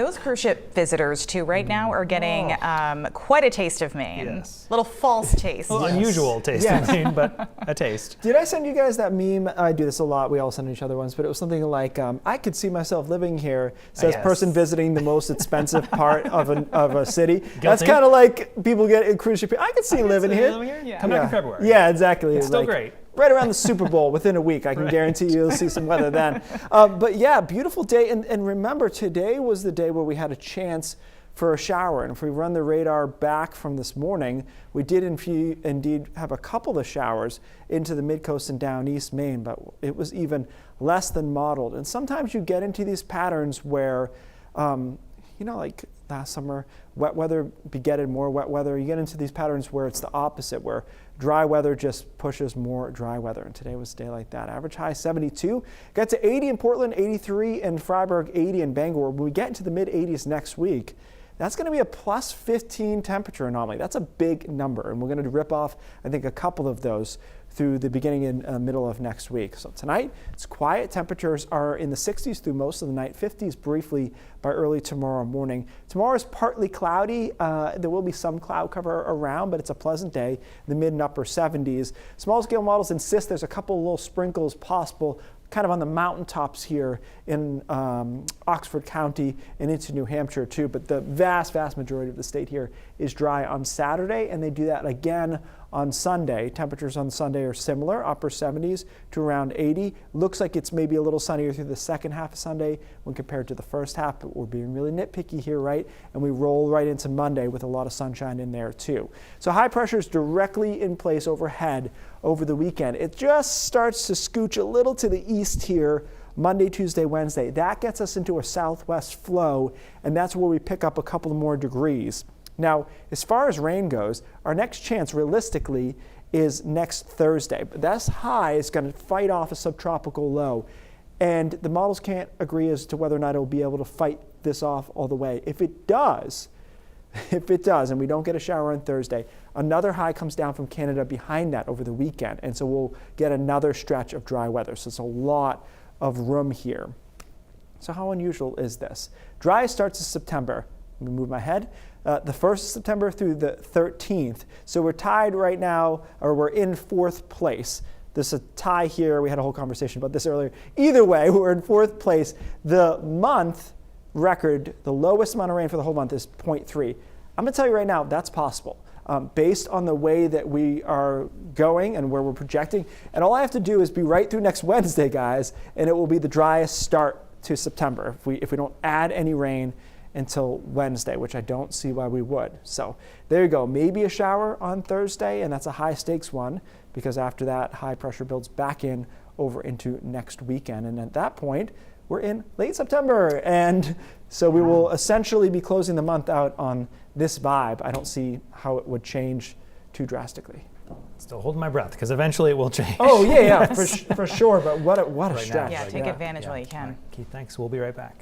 those cruise ship visitors too right now are getting quite a taste of Maine. Yes. Little false taste. Well, unusual taste of Maine, but a taste. Did I send you guys that meme? I do this a lot. We all send each other ones, but it was something like, I could see myself living here, says Yes. person visiting the most expensive part of a city. Guilty. That's kind of like people get in cruise ship. I could see living here. Yeah. Come back in February. Yeah, exactly. It's still great. Right around the Super Bowl, within a week, I can guarantee you'll see some weather then. But yeah, beautiful day. And remember, today was the day where we had a chance for a shower. And if we run the radar back from this morning, we did indeed have a couple of showers into the mid-coast and down East Maine, but it was even less than modeled. And sometimes you get into these patterns where, like last summer, wet weather begetted more wet weather. You get into these patterns where it's the opposite, where dry weather just pushes more dry weather. And today was a day like that. Average high 72. Got to 80 in Portland, 83 in Freiburg, 80 in Bangor. When we get into the mid-80s next week, that's going to be a plus 15 temperature anomaly. That's a big number. And we're going to rip off, I think, a couple of those through the beginning and middle of next week. So tonight, it's quiet. Temperatures are in the 60s through most of the night, 50s briefly by early tomorrow morning. Tomorrow is partly cloudy. There will be some cloud cover around, but it's a pleasant day in the mid and upper 70s. Small scale models insist there's a couple of little sprinkles possible kind of on the mountaintops here in Oxford County and into New Hampshire too, but the vast majority of the state here is dry on Saturday, and they do that again on Sunday. Temperatures on Sunday are similar, upper 70s to around 80. Looks like it's maybe a little sunnier through the second half of Sunday when compared to the first half, but we're being really nitpicky here, right? And we roll right into Monday with a lot of sunshine in there too. So high pressure is directly in place overhead over the weekend. It just starts to scooch a little to the east here Monday, Tuesday, Wednesday. That gets us into a southwest flow, and that's where we pick up a couple more degrees. Now, as far as rain goes, our next chance realistically is next Thursday. But this high is going to fight off a subtropical low. And the models can't agree as to whether or not it will be able to fight this off all the way. If it does, and we don't get a shower on Thursday, another high comes down from Canada behind that over the weekend. And so we'll get another stretch of dry weather. So it's a lot of room here. So how unusual is this? Dry starts in September. Let me move my head. The 1st of September through the 13th. So we're tied right now, or we're in 4th place. There's a tie here. We had a whole conversation about this earlier. Either way, we're in 4th place. The month record, the lowest amount of rain for the whole month is 0.3. I'm going to tell you right now, that's possible. Based on the way that we are going and where we're projecting. And all I have to do is be right through next Wednesday, guys, and it will be the driest start to September if we don't add any rain until Wednesday, which I don't see why we would. So there you go. Maybe a shower on Thursday, and that's a high stakes one, because after that, high pressure builds back in over into next weekend. And at that point, we're in late September. And so we will essentially be closing the month out on this vibe. I don't see how it would change too drastically. Still holding my breath, because eventually it will change. Oh, yeah, for sure. But what a stretch. Yeah, take advantage while you can. Keith, thanks. We'll be right back.